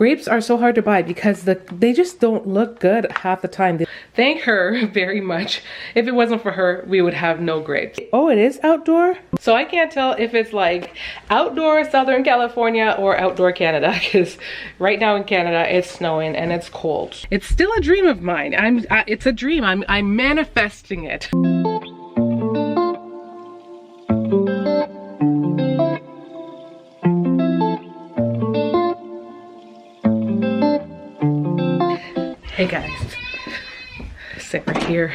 Grapes are so hard to buy because they just don't look good half the time. Thank her very much. If it wasn't for her, we would have no grapes. Oh, it is outdoor? So I can't tell if it's like outdoor Southern California or outdoor Canada, because right now in Canada it's snowing and it's cold. It's still a dream of mine. It's a dream. I'm manifesting it. Hey guys, Sarah here.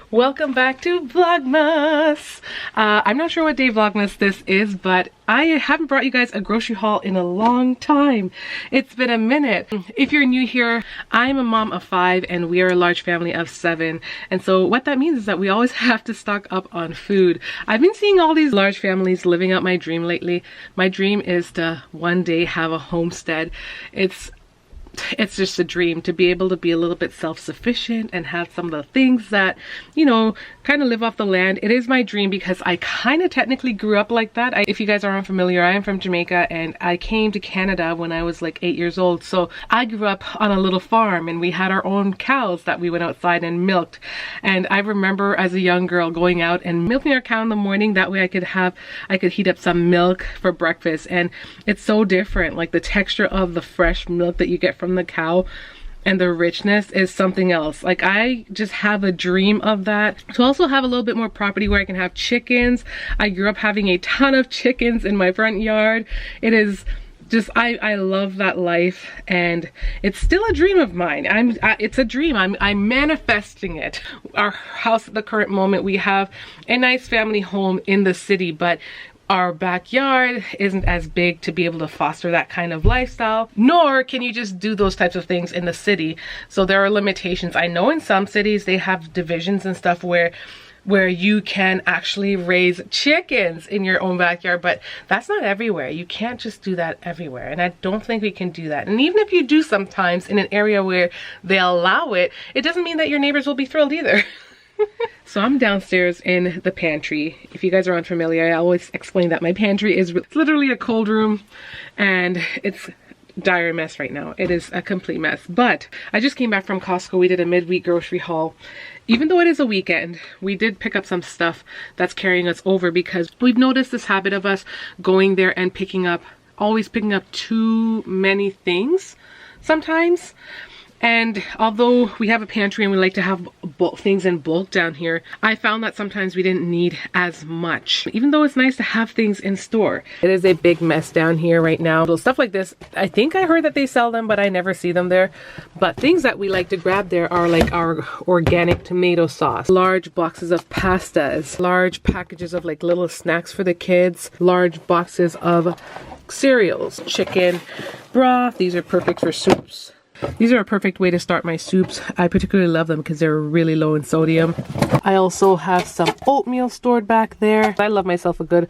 Welcome back to Vlogmas. I'm not sure what day Vlogmas this is, but I haven't brought you guys a grocery haul in a long time. It's been a minute. If you're new here, I'm a mom of 5 and we are a large family of 7. And so what that means is that we always have to stock up on food. I've been seeing all these large families living out my dream lately. My dream is to one day have a homestead. It's just a dream to be able to be a little bit self-sufficient and have some of the things that, you know, kind of live off the land. It is my dream because I kind of technically grew up like that. If you guys are unfamiliar, I am from Jamaica and I came to Canada when I was like 8 years old. So I grew up on a little farm and we had our own cows that we went outside and milked. And I remember as a young girl going out and milking our cow in the morning. That way I could heat up some milk for breakfast. And it's so different. Like the texture of the fresh milk that you get from the cow and the richness is something else. Like I just have a dream of that. To also have a little bit more property where I can have chickens. I grew up having a ton of chickens in my front yard. It is just, I love that life and it's still a dream of mine. It's a dream. I'm manifesting it. Our house at the current moment, we have a nice family home in the city, but our backyard isn't as big to be able to foster that kind of lifestyle, nor can you just do those types of things in the city. So there are limitations. I know in some cities they have divisions and stuff where you can actually raise chickens in your own backyard, but that's not everywhere. You can't just do that everywhere, and I don't think we can do that. And even if you do sometimes in an area where they allow it, it doesn't mean that your neighbors will be thrilled either. So I'm downstairs in the pantry. If you guys are unfamiliar, I always explain that my pantry is literally a cold room and it's dire mess right now. It is a complete mess. But I just came back from Costco. We did a midweek grocery haul. Even though it is a weekend, we did pick up some stuff that's carrying us over because we've noticed this habit of us going there and always picking up too many things sometimes. And although we have a pantry and we like to have things in bulk down here, I found that sometimes we didn't need as much, even though it's nice to have things in store. It is a big mess down here right now. Little stuff like this, I think I heard that they sell them, but I never see them there. But things that we like to grab there are like our organic tomato sauce, large boxes of pastas, large packages of like little snacks for the kids, large boxes of cereals, chicken broth. These are perfect for soups. These are a perfect way to start my soups. I particularly love them because they're really low in sodium. I also have some oatmeal stored back there. I love myself a good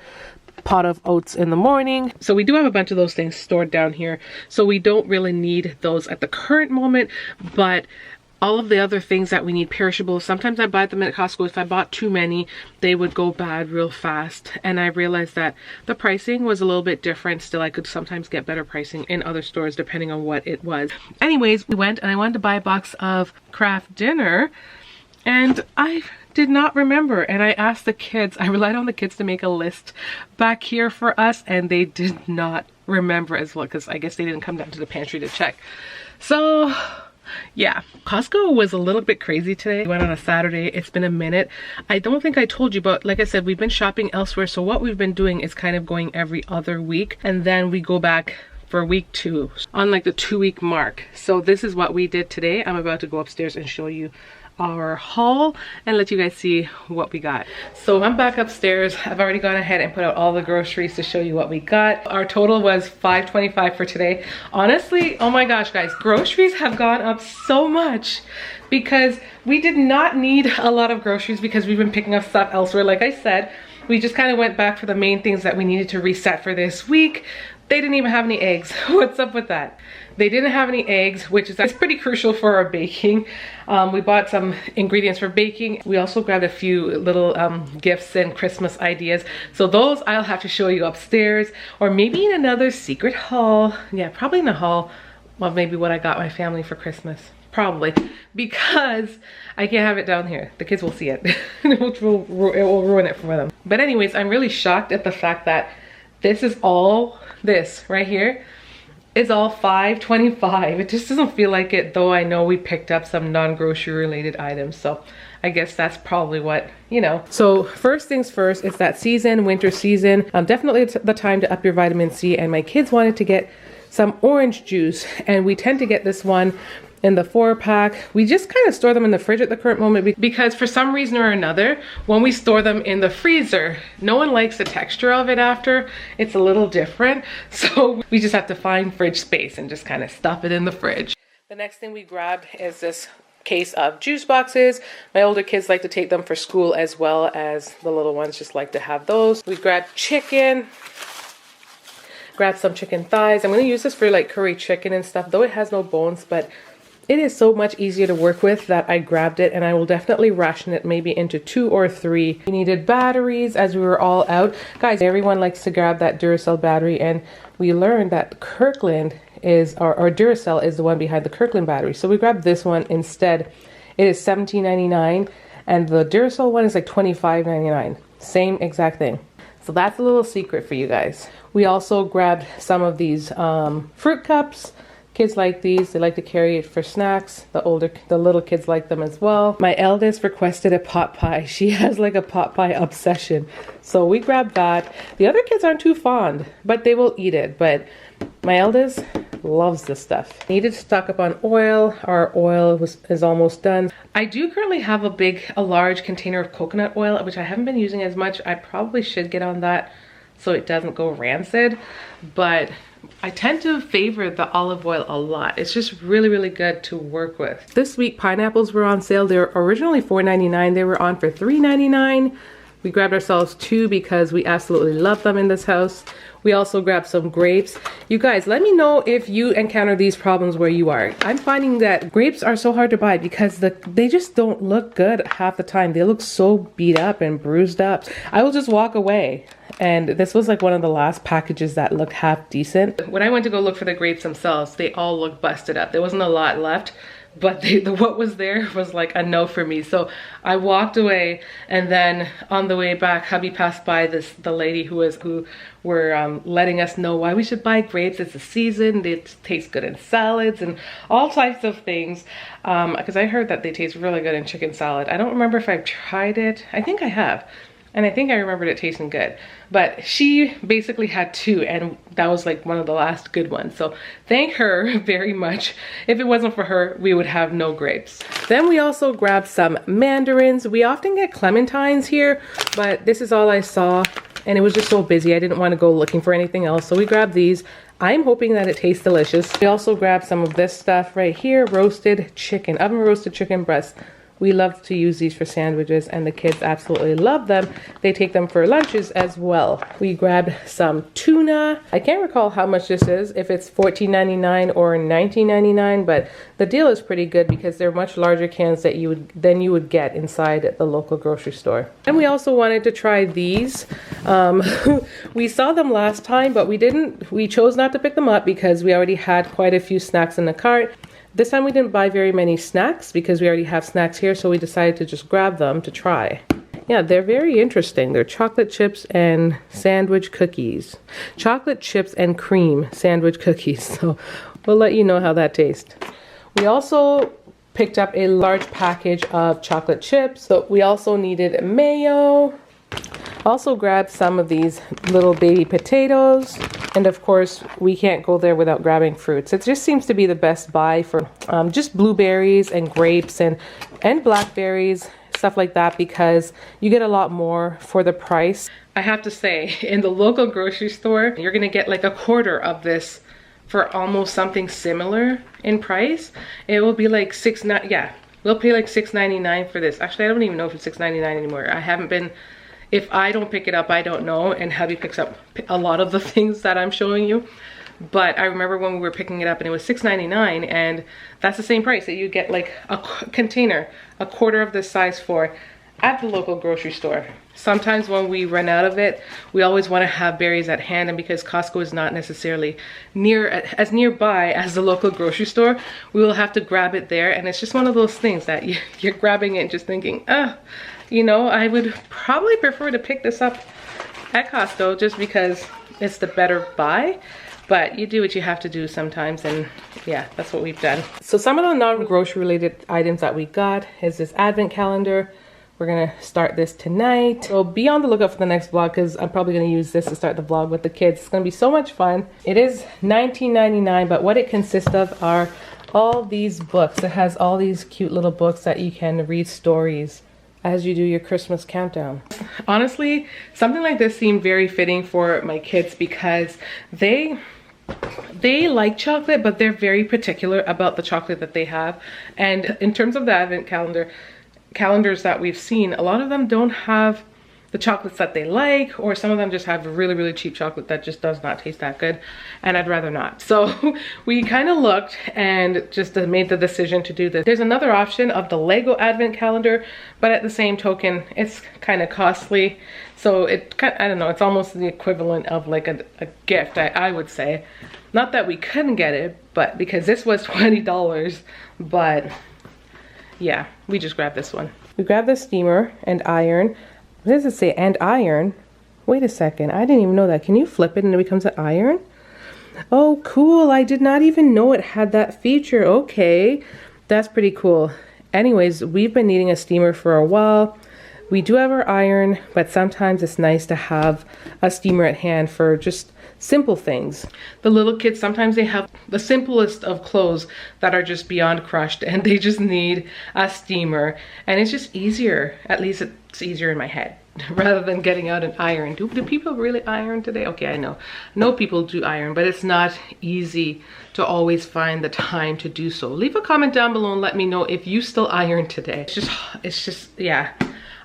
pot of oats in the morning. So we do have a bunch of those things stored down here. So we don't really need those at the current moment, but all of the other things that we need perishable, sometimes I buy them at Costco. If I bought too many, they would go bad real fast. And I realized that the pricing was a little bit different. Still, I could sometimes get better pricing in other stores depending on what it was. Anyways, we went and I wanted to buy a box of Kraft dinner and I did not remember. And I asked the kids, I relied on the kids to make a list back here for us and they did not remember as well because I guess they didn't come down to the pantry to check. So yeah, Costco was a little bit crazy today. We went on a Saturday. It's been a minute. I don't think I told you, but like I said, we've been shopping elsewhere. So what we've been doing is kind of going every other week and then we go back for week 2 on like the 2-week mark. So this is what we did today. I'm about to go upstairs and show you our haul and let you guys see what we got. So I'm back upstairs. I've already gone ahead and put out all the groceries to show you what we got. Our total was $5.25 for today. Honestly, oh my gosh guys, groceries have gone up so much because we did not need a lot of groceries because we've been picking up stuff elsewhere. Like I said, we just kind of went back for the main things that we needed to reset for this week. They didn't even have any eggs. What's up with that? They didn't have any eggs, which is pretty crucial for our baking. We bought some ingredients for baking. We also grabbed a few little gifts and Christmas ideas. So those I'll have to show you upstairs or maybe in another secret haul. Yeah, probably in a haul Well, maybe what I got my family for Christmas. Probably. Because I can't have it down here. The kids will see it. It will ruin it for them. But anyways, I'm really shocked at the fact that this is all, this right here is all $5.25. It just doesn't feel like it, though I know we picked up some non-grocery related items. So I guess that's probably what, you know. So first things first, it's that season, winter season. Definitely it's the time to up your vitamin C, and my kids wanted to get some orange juice, and we tend to get this one in the 4-pack. We just kind of store them in the fridge at the current moment because for some reason or another, when we store them in the freezer, no one likes the texture of it after. It's a little different. So we just have to find fridge space and just kind of stuff it in the fridge. The next thing we grabbed is this case of juice boxes. My older kids like to take them for school as well as the little ones just like to have those. We grabbed chicken. Grab some chicken thighs. I'm going to use this for like curry chicken and stuff, though it has no bones, but it is so much easier to work with that I grabbed it, and I will definitely ration it maybe into 2 or 3. We needed batteries as we were all out. Guys, everyone likes to grab that Duracell battery, and we learned that Kirkland is, or Duracell is the one behind the Kirkland battery. So we grabbed this one instead. It is $17.99, and the Duracell one is like $25.99. Same exact thing. So that's a little secret for you guys. We also grabbed some of these fruit cups. Kids like these. They like to carry it for snacks. The little kids like them as well. My eldest requested a pot pie. She has like a pot pie obsession. So we grabbed that. The other kids aren't too fond, but they will eat it. But my eldest loves this stuff. Needed to stock up on oil. Our oil is almost done. I do currently have a large container of coconut oil, which I haven't been using as much. I probably should get on that so it doesn't go rancid, but I tend to favor the olive oil a lot. It's just really, really good to work with. This week, pineapples were on sale. They were originally $4.99. They were on for $3.99. We grabbed ourselves 2 because we absolutely love them in this house. We also grabbed some grapes. You guys, let me know if you encounter these problems where you are. I'm finding that grapes are so hard to buy because they just don't look good half the time. They look so beat up and bruised up. I will just walk away. And this was like one of the last packages that looked half decent. When I went to go look for the grapes themselves, they all looked busted up. There wasn't a lot left, but what was there was like a no for me. So I walked away, and then on the way back, hubby passed by the lady who were letting us know why we should buy grapes. It's a season. They taste good in salads and all types of things. Because I heard that they taste really good in chicken salad. I don't remember if I've tried it. I think I have. And I think I remembered it tasting good. But she basically had 2, and that was like one of the last good ones. So thank her very much. If it wasn't for her, we would have no grapes. Then we also grabbed some mandarins. We often get clementines here, but this is all I saw, and it was just so busy. I didn't want to go looking for anything else, so we grabbed these. I'm hoping that it tastes delicious. We also grabbed some of this stuff right here, roasted chicken, oven roasted chicken breast. We love to use these for sandwiches, and the kids absolutely love them. They take them for lunches as well. We grabbed some tuna. I can't recall how much this is, if it's $14.99 or $19.99, but the deal is pretty good because they're much larger cans than you would get inside the local grocery store. And we also wanted to try these. We saw them last time, but we chose not to pick them up because we already had quite a few snacks in the cart. This time we didn't buy very many snacks because we already have snacks here, so we decided to just grab them to try. Yeah, they're very interesting. They're chocolate chips and sandwich cookies. Chocolate chips and cream sandwich cookies. So we'll let you know how that tastes. We also picked up a large package of chocolate chips. So we also needed mayo. Also grabbed some of these little baby potatoes. And of course, we can't go there without grabbing fruits. It just seems to be the best buy for just blueberries and grapes and blackberries, stuff like that, because you get a lot more for the price. I have to say, in the local grocery store, you're gonna get like a quarter of this for almost something similar in price. It will be like we'll pay like $6.99 for this. Actually, I don't even know if it's $6.99 anymore. I haven't been. If I don't pick it up, I don't know, and hubby picks up a lot of the things that I'm showing you. But I remember when we were picking it up and it was $6.99, and that's the same price that you get like a container, a quarter of this size for. at the local grocery store. Sometimes when we run out of it, we always want to have berries at hand, and because Costco is not necessarily as nearby as the local grocery store, we will have to grab it there. And it's just one of those things that you're grabbing it and just thinking, you know, I would probably prefer to pick this up at Costco just because it's the better buy. But you do what you have to do sometimes, and yeah, that's what we've done. So some of the non-grocery related items that we got is this advent calendar. We're gonna start this tonight. So be on the lookout for the next vlog, because I'm probably gonna use this to start the vlog with the kids. It's gonna be so much fun. It is $19.99, but what it consists of are all these books. It has all these cute little books that you can read stories as you do your Christmas countdown. Honestly, something like this seemed very fitting for my kids because they like chocolate, but they're very particular about the chocolate that they have. And in terms of the advent calendars that we've seen, a lot of them don't have the chocolates that they like, or some of them just have really, really cheap chocolate that just does not taste that good, and I'd rather not. So we kind of looked and just made the decision to do this. There's another option of the Lego advent calendar, but at the same token, it's kind of costly. So I don't know, it's almost the equivalent of like a gift, I would say. Not that we couldn't get it, but because this was $20, but yeah, we just grabbed this one. We grabbed the steamer and iron. What does it say, and iron? Wait a second, I didn't even know that. Can you flip it and it becomes an iron? Oh, cool, I did not even know it had that feature. Okay, that's pretty cool. Anyways, we've been needing a steamer for a while. We do have our iron, but sometimes it's nice to have a steamer at hand for just simple things. The little kids, sometimes they have the simplest of clothes that are just beyond crushed, and they just need a steamer. And it's just easier, at least it's easier in my head, rather than getting out an iron. Do people really iron today? Okay, I know people do iron, but it's not easy to always find the time to do so. Leave a comment down below and let me know if you still iron today. It's just yeah.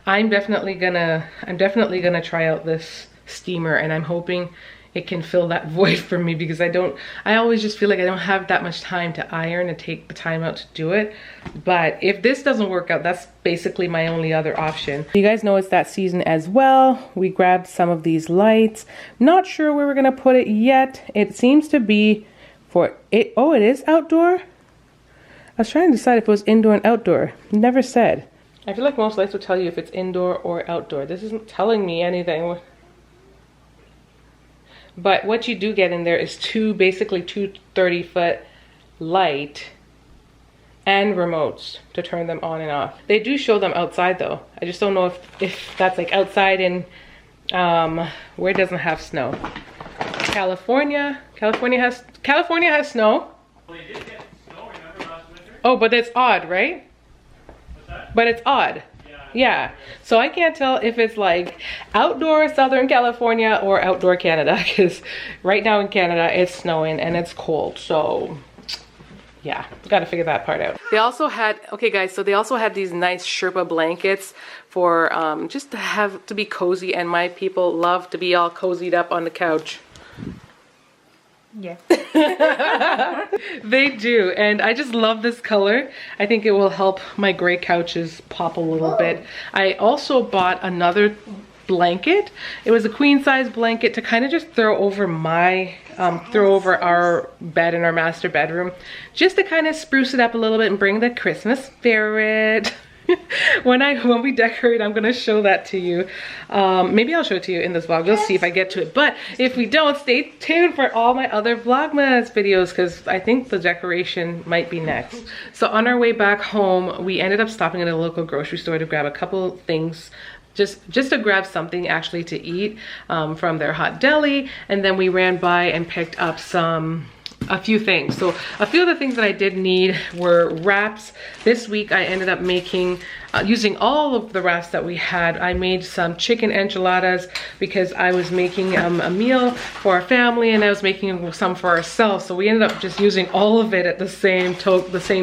I'm definitely gonna try out this steamer, and I'm hoping it can fill that void for me, because I always just feel like I don't have that much time to iron and take the time out to do it. But if this doesn't work out, that's basically my only other option. You guys know it's that season as well. We grabbed some of these lights. Not sure where we're gonna put it yet. It seems to be for it. Oh, it is outdoor? I was trying to decide if it was indoor and outdoor. Never said. I feel like most lights will tell you if it's indoor or outdoor. This isn't telling me anything. But what you do get in there is basically two 30-foot light and remotes to turn them on and off. They do show them outside though. I just don't know if that's like outside in where it doesn't have snow. California has snow. Well, they did get snow, remember last winter? Oh, but it's odd, right? What's that? But it's odd. Yeah, so I can't tell if it's like outdoor Southern California or outdoor Canada, because right now in Canada it's snowing and it's cold. So yeah, got to figure that part out. They also had, okay guys, so they also had these nice Sherpa blankets for just to be cozy, and my people love to be all cozied up on the couch. Yeah. They do, and I just love this color. I think it will help my gray couches pop a little bit. I also bought another blanket. It was a queen size blanket to kind of just throw over our bed in our master bedroom, just to kind of spruce it up a little bit and bring the Christmas spirit. When we decorate, I'm gonna show that to you. Maybe I'll show it to you in this vlog. We'll see if I get to it. But if we don't, stay tuned for all my other Vlogmas videos, because I think the decoration might be next. So on our way back home, we ended up stopping at a local grocery store to grab a couple things. Just to grab something actually to eat from their hot deli, and then we ran by and picked up a few things. So a few of the things that I did need were wraps. This week I ended up making, using all of the wraps that we had. I made some chicken enchiladas because I was making a meal for our family, and I was making some for ourselves. So we ended up just using all of it at the same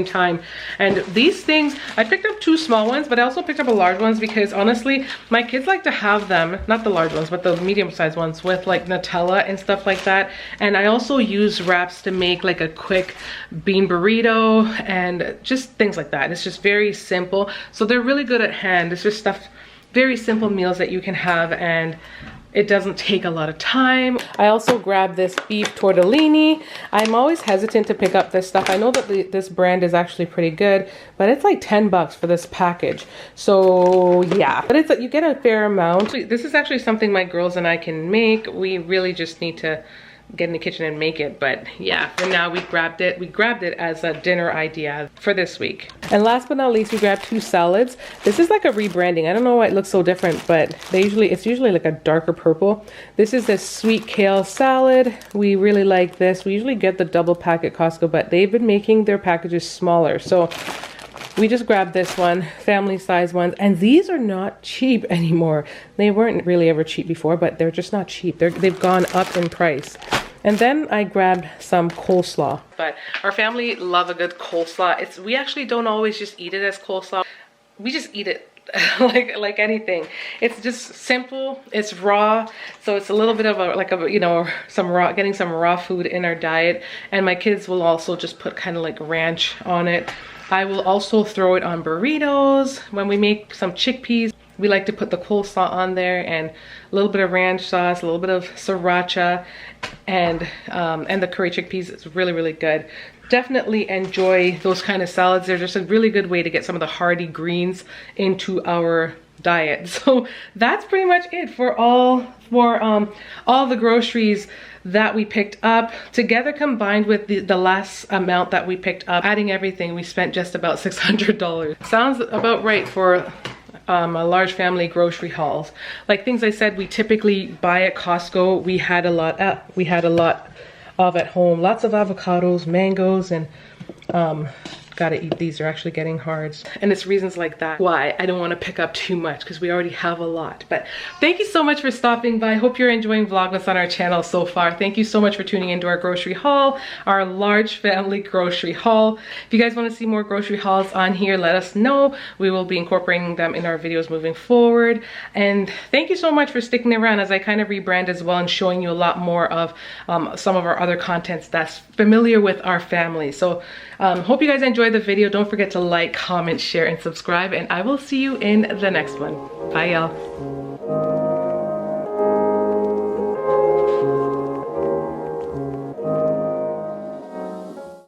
time. And these things, I picked up 2 small ones, but I also picked up a large ones because honestly, my kids like to have them, not the large ones, but the medium-sized ones with like Nutella and stuff like that. And I also use wraps to make like a quick bean burrito and just things like that. It's just very simple. So they're they're really good at hand. It's just stuff, very simple meals that you can have, and it doesn't take a lot of time. I also grabbed this beef tortellini. I'm always hesitant to pick up this stuff. I know that this brand is actually pretty good, but it's like 10 bucks for this package. So yeah, but it's you get a fair amount. This is actually something my girls and I can make. We really just need to get in the kitchen and make it, but yeah, for now we grabbed it as a dinner idea for this week. And last but not least, we grabbed 2 salads. This is like a rebranding. I don't know why it looks so different, but it's usually like a darker purple. This is this sweet kale salad. We really like this. We usually get the double pack at Costco, but they've been making their packages smaller, so we just grabbed this one, family size ones, and these are not cheap anymore. They weren't really ever cheap before, but they're just not cheap. They've gone up in price. And then I grabbed some coleslaw. But our family love a good coleslaw. We actually don't always just eat it as coleslaw. We just eat it like anything. It's just simple, it's raw, so it's a little bit of getting some raw food in our diet. And my kids will also just put kind of like ranch on it. I will also throw it on burritos. When we make some chickpeas, we like to put the coleslaw on there and a little bit of ranch sauce, a little bit of sriracha, and the curry chickpeas. It's really, really good. Definitely enjoy those kind of salads. They're just a really good way to get some of the hearty greens into our diet. So that's pretty much it for all the groceries that we picked up. Together, combined with the last amount that we picked up, adding everything, we spent just about $600. Sounds about right for a large family grocery hauls. Like things I said we typically buy at Costco, we had a lot of at home. Lots of avocados, mangoes, and gotta eat these. They're actually getting hard. And it's reasons like that why I don't want to pick up too much, because we already have a lot. But thank you so much for stopping by. Hope you're enjoying Vlogmas on our channel so far. Thank you so much for tuning into our grocery haul, our large family grocery haul. If you guys want to see more grocery hauls on here, let us know. We will be incorporating them in our videos moving forward. And thank you so much for sticking around as I kind of rebrand as well and showing you a lot more of some of our other contents that's familiar with our family. So hope you guys enjoyed the video. Don't forget to like, comment, share, and subscribe, and I will see you in the next one. Bye, y'all.